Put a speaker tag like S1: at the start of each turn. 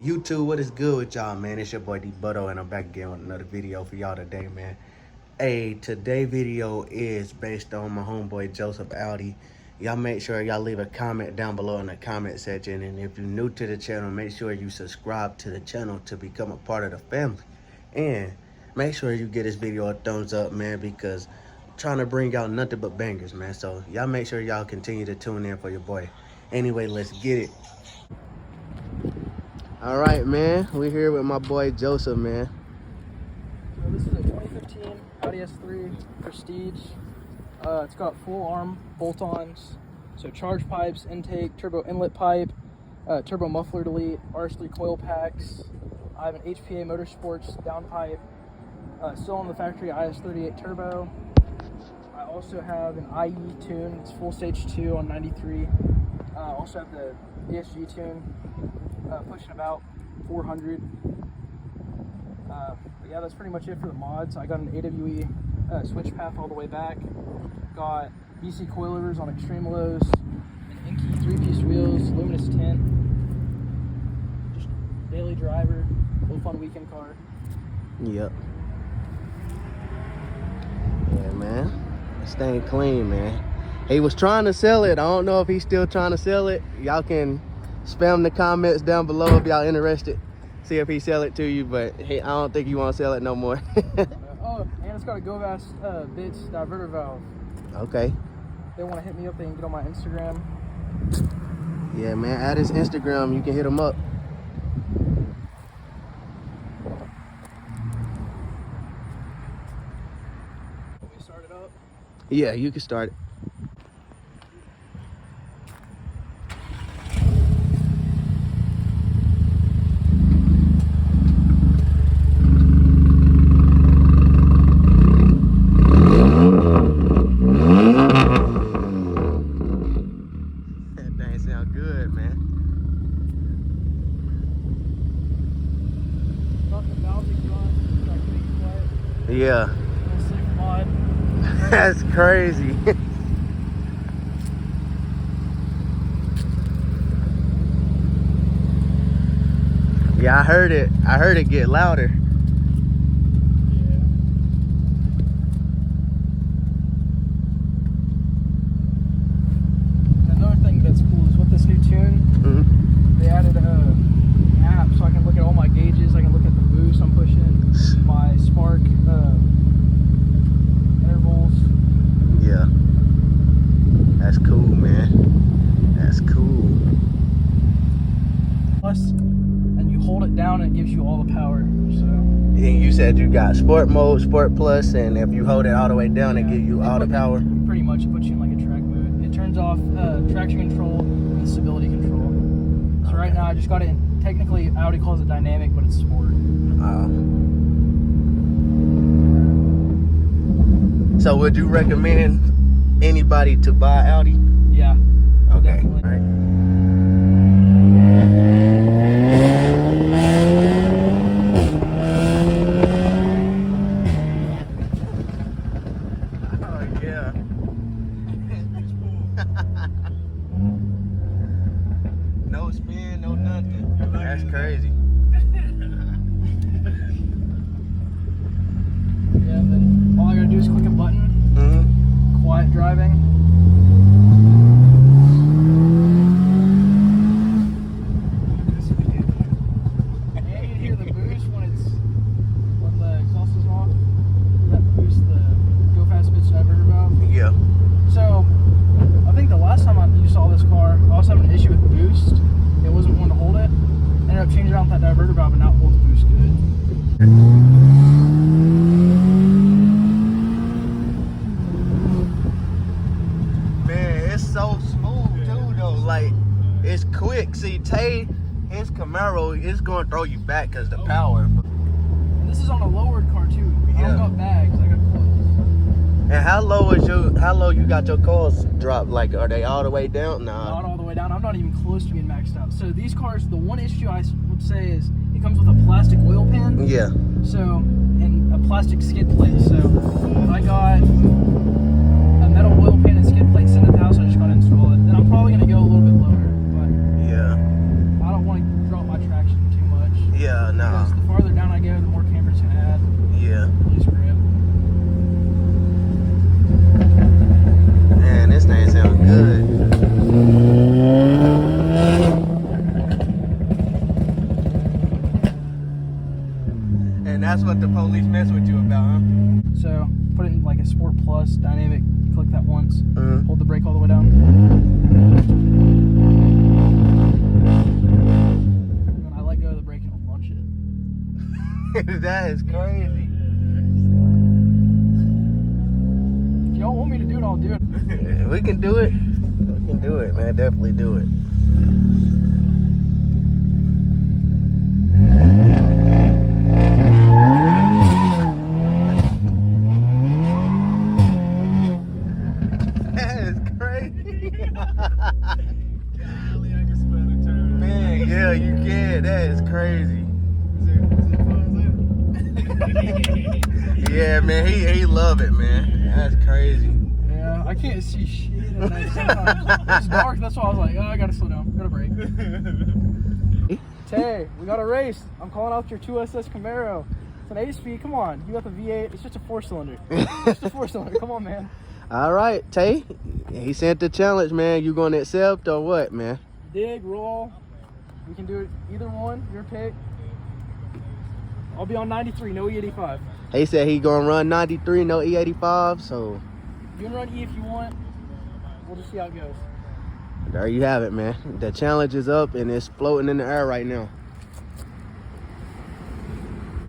S1: YouTube, what is good with y'all, man? It's your boy D Butto, and I'm back again with another video for y'all today, man. Hey, today's video is based on my homeboy Joseph Audi. Y'all make sure y'all leave a comment down below in the comment section, and if you're new to the channel, make sure you subscribe to the channel to become a part of the family. And make sure you give this video a thumbs up, man, because I'm trying to bring out nothing but bangers, man. So y'all make sure y'all continue to tune in for your boy. Anyway, let's get it. All right, man, we're here with my boy Joseph, man.
S2: So this is a 2015 Audi S3 Prestige. It's got full arm bolt-ons, so charge pipes, intake, turbo inlet pipe, turbo muffler delete, RS3 coil packs. I have an HPA Motorsports downpipe, still on the factory IS38 turbo. I also have an IE tune, it's full stage 2 on 93. Also have the ESG tune, pushing about 400. But yeah, that's pretty much it for the mods. I got an AWE switch path all the way back. Got BC coilovers on extreme lows, an Inky 3-piece wheels, luminous tint. Just daily driver, little fun weekend car.
S1: Yep. Yeah, man. This thing clean, man. He was trying to sell it. I don't know if he's still trying to sell it. Y'all can spam the comments down below if y'all interested. See if he sell it to you, but hey, I don't think he want to sell it no more.
S2: Oh, and it's got a GoVas Bits diverter valve.
S1: Okay.
S2: They want to hit me up, they can get on my Instagram.
S1: Yeah, man, add his Instagram. You can hit him up.
S2: Let me start it up.
S1: Yeah, you can start it. Good, man. Yeah. That's crazy. Yeah, I heard it. I heard it get louder.
S2: They added an app so I can look at all my gauges. I can look at the boost I'm pushing, my spark intervals.
S1: Yeah, that's cool, man. That's cool.
S2: Plus, and you hold it down and it gives you all the power. So.
S1: And you said you got sport mode, sport plus, and if you hold it all the way down, it gives you all the power.
S2: Pretty much, it puts you in like a track mode. It turns off traction control and stability control. So right now I just got it in, technically Audi calls it dynamic, but it's sport.
S1: So would you recommend anybody to buy Audi?
S2: Yeah.
S1: Okay.
S2: Definitely.
S1: All right. Oh yeah. No spin, no nothing. That's crazy.
S2: Yeah, and then all I gotta do is click a button. Quiet driving. And you can hear the boost when the exhaust is off. That boost, the GoFast Bits diverter valve.
S1: Yeah.
S2: So I think the last time you saw this car, I was having an issue with the boost. It wasn't wanting to hold it. Ended up changing out that diverter valve and now it holds the boost good.
S1: Man, it's so smooth too though. Like, it's quick. See, Tay, his Camaro is going to throw you back because the power.
S2: And this is on a lowered car too. I don't got bags, I got clothes.
S1: And how low you got your coils dropped? Like, are they all the way down? Nah.
S2: Not all the way down. I'm not even close to being maxed out. So these cars, the one issue I would say is it comes with a plastic oil pan.
S1: Yeah.
S2: So, and a plastic skid plate. So I got a metal oil pan and skid plate sent to the house. I just got to install it. Then I'm probably going to go a little bit lower. But
S1: Yeah.
S2: I don't want to drop my traction too much.
S1: Yeah, no.
S2: Because the farther down I go, the more camber it's gonna add.
S1: Yeah.
S2: Release grip.
S1: Man, this thing sounds good. And that's what the police mess with you about, huh?
S2: So put it in like a Sport Plus dynamic. Click that once.
S1: Mm-hmm.
S2: Hold the brake all the way down. And then I let go of the brake and it'll launch it.
S1: That is crazy.
S2: If y'all want me to do it, I'll do it.
S1: We can do it. We can do it, man. Definitely do it. That is crazy.
S3: Golly, I just spent a turn.
S1: Man, yeah, you can. That is crazy. Yeah, man, he love it, man. That's crazy.
S2: Yeah, I can't see shit at night sometimes. It's dark, that's why I was like, oh, I gotta slow down. Gotta brake. Tay, we got a race. I'm calling out your 2SS Camaro. It's an 8-speed. Come on. You got the V8. It's just a 4-cylinder. Just a 4-cylinder. Come on, man.
S1: All right, Tay. He sent the challenge, man. You gonna accept or what, man?
S2: Dig, roll. We can do it either one. Your pick. I'll be on 93, no E85.
S1: He said he gonna run 93, no E85, so
S2: You can run E if you want. We'll just see how it goes.
S1: there you have it, man. The challenge is up and it's floating in the air right now.